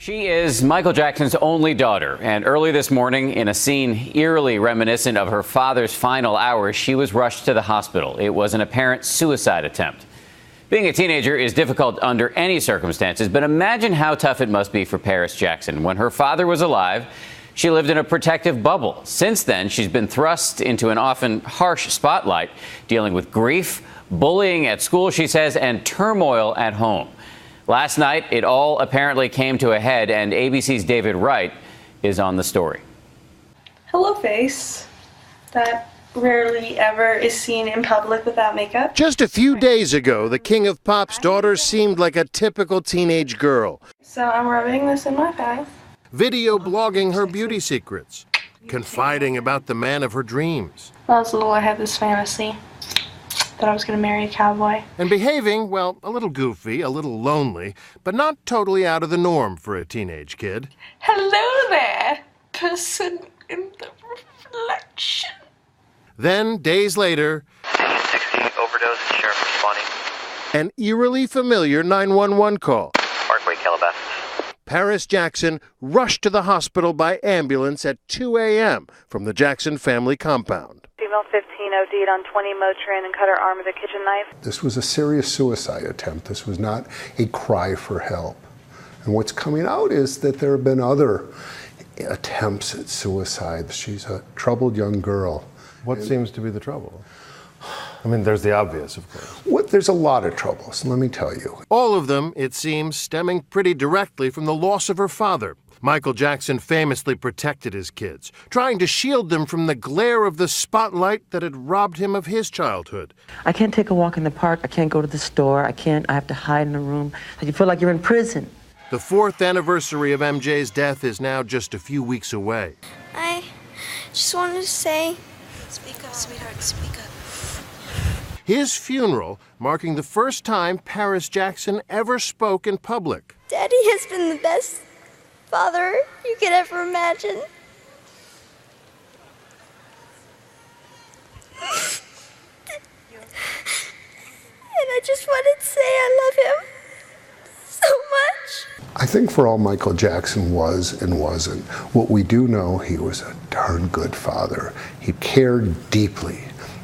She is Michael Jackson's only daughter, and early this morning, in a scene eerily reminiscent of her father's final hours, she was rushed to the hospital. It was an apparent suicide attempt. Being a teenager is difficult under any circumstances, but imagine how tough it must be for Paris Jackson. When her father was alive, she lived in a protective bubble. Since then, she's been thrust into an often harsh spotlight, dealing with grief, bullying at school, she says, and turmoil at home. Last night, it all apparently came to a head, and ABC's David Wright is on the story. Hello, face. That rarely ever is seen in public without makeup. Just a few days ago, the King of Pop's daughter seemed like a typical teenage girl. So I'm rubbing this in my face. Video blogging her beauty secrets, confiding about the man of her dreams. When I was little, I had this fantasy that I was going to marry a cowboy. And behaving, well, a little goofy, a little lonely, but not totally out of the norm for a teenage kid. Hello there, person in the reflection. Then, days later, 60 overdose, sheriff responding. an eerily familiar 911 call. Parkway, Calabasas. Paris Jackson rushed to the hospital by ambulance at 2 a.m. from the Jackson family compound. Female 15 OD'd on 20 Motrin and cut her arm with a kitchen knife. This was a serious suicide attempt. This was not a cry for help. And what's coming out is that there have been other attempts at suicide. She's a troubled young girl. What seems to be the trouble? I mean, there's the obvious, of course. There's a lot of troubles, let me tell you. All of them, it seems, stemming pretty directly from the loss of her father. Michael Jackson famously protected his kids, trying to shield them from the glare of the spotlight that had robbed him of his childhood. I can't take a walk in the park. I can't go to the store. I have to hide in a room. You feel like you're in prison. The 4th anniversary of MJ's death is now just a few weeks away. I just wanted to say, speak up, sweetheart, speak up. His funeral marking the first time Paris Jackson ever spoke in public. Daddy has been the best father you could ever imagine. And I just wanted to say I love him so much. I think for all Michael Jackson was and wasn't, what we do know, he was a darn good father. He cared deeply.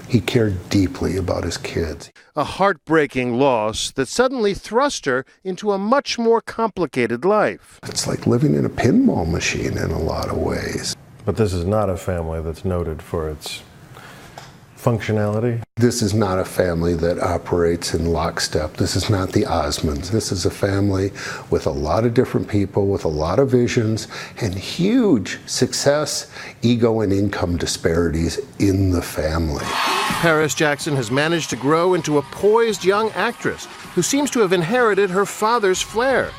He cared deeply about his kids. A heartbreaking loss that suddenly thrust her into a much more complicated life. It's like living in a pinball machine in a lot of ways. But this is not a family that's noted for its functionality. This is not a family that operates in lockstep. This is not the Osmonds. This is a family with a lot of different people, with a lot of visions, and huge success, ego, and income disparities in the family. Paris Jackson has managed to grow into a poised young actress who seems to have inherited her father's flair,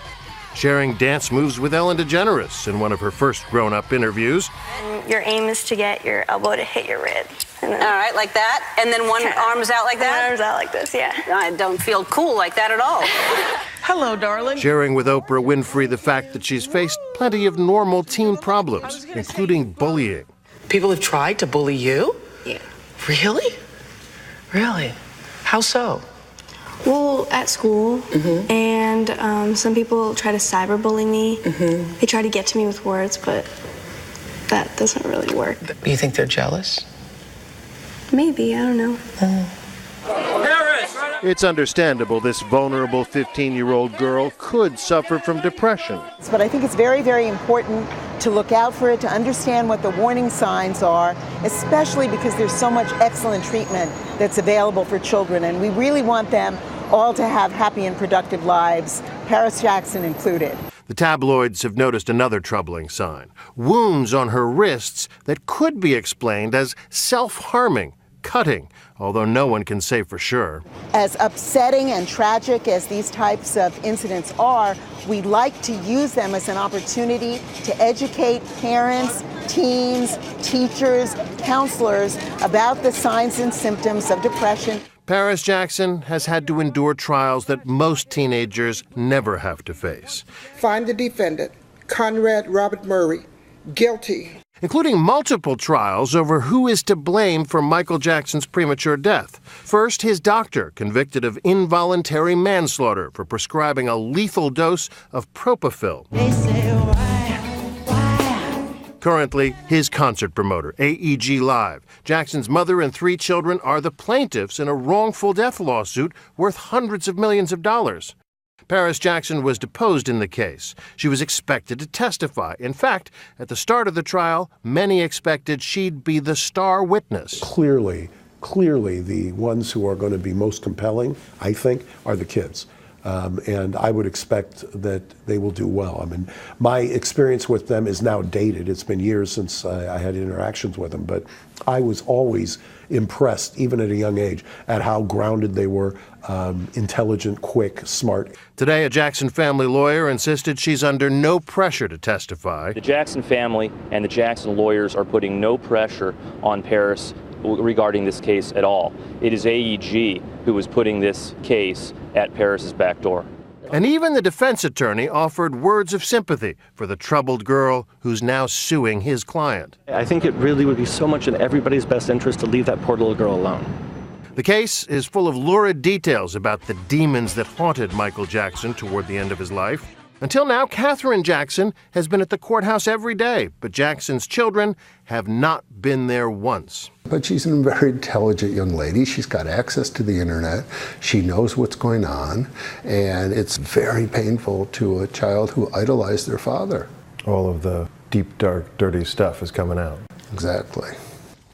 sharing dance moves with Ellen DeGeneres in one of her first grown-up interviews. And your aim is to get your elbow to hit your rib. All right, like that? And then one arm's out like that? One arm's out like this, yeah. I don't feel cool like that at all. Hello, darling. Sharing with Oprah Winfrey the fact that she's faced plenty of normal teen problems, including bullying. People have tried to bully you? Yeah. Really? Really? How so? Well, at school, and some people try to cyberbully me. They try to get to me with words, but that doesn't really work. Do you think they're jealous? Maybe, I don't know. It's understandable this vulnerable 15-year-old girl could suffer from depression. But I think it's very, very important to look out for it, to understand what the warning signs are, especially because there's so much excellent treatment that's available for children, and we really want them all to have happy and productive lives, Paris Jackson included. The tabloids have noticed another troubling sign: wounds on her wrists that could be explained as self-harming, cutting, although no one can say for sure. As upsetting and tragic as these types of incidents are, we like to use them as an opportunity to educate parents, teens, teachers, counselors about the signs and symptoms of depression. Paris Jackson has had to endure trials that most teenagers never have to face. Find the defendant, Conrad Robert Murray, guilty. including multiple trials over who is to blame for Michael Jackson's premature death. First, his doctor convicted of involuntary manslaughter for prescribing a lethal dose of propofol. Currently, his concert promoter, AEG Live. Jackson's mother and 3 children are the plaintiffs in a wrongful death lawsuit worth hundreds of millions of dollars. Paris Jackson was deposed in the case. She was expected to testify. In fact, at the start of the trial, many expected she'd be the star witness. Clearly, the ones who are going to be most compelling, I think, are the kids. And I would expect that they will do well. I mean, my experience with them is now dated. It's been years since I had interactions with them, but I was always impressed, even at a young age, at how grounded they were, intelligent, quick, smart. Today, a Jackson family lawyer insisted she's under no pressure to testify. The Jackson family and the Jackson lawyers are putting no pressure on Paris regarding this case at all. It is AEG who is putting this case at Paris's back door. And even the defense attorney offered words of sympathy for the troubled girl who's now suing his client. I think it really would be so much in everybody's best interest to leave that poor little girl alone. The case is full of lurid details about the demons that haunted Michael Jackson toward the end of his life. Until now, Katherine Jackson has been at the courthouse every day, but Jackson's children have not been there once. But she's a very intelligent young lady. She's got access to the internet. She knows what's going on, and it's very painful to a child who idolized their father. All of the deep, dark, dirty stuff is coming out. Exactly.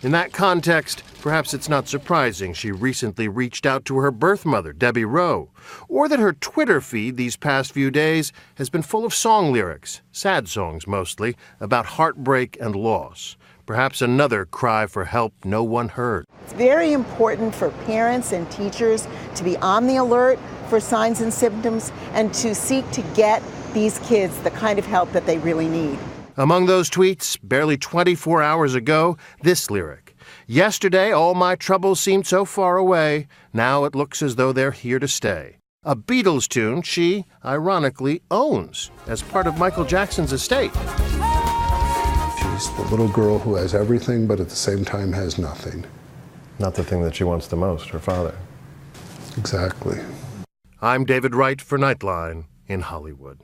In that context, perhaps it's not surprising she recently reached out to her birth mother, Debbie Rowe, or that her Twitter feed these past few days has been full of song lyrics, sad songs mostly, about heartbreak and loss. Perhaps another cry for help no one heard. It's very important for parents and teachers to be on the alert for signs and symptoms and to seek to get these kids the kind of help that they really need. Among those tweets, barely 24 hours ago, this lyric. Yesterday, all my troubles seemed so far away. Now it looks as though they're here to stay. A Beatles tune she, ironically, owns as part of Michael Jackson's estate. She's the little girl who has everything, but at the same time has nothing. Not the thing that she wants the most, her father. Exactly. I'm David Wright for Nightline in Hollywood.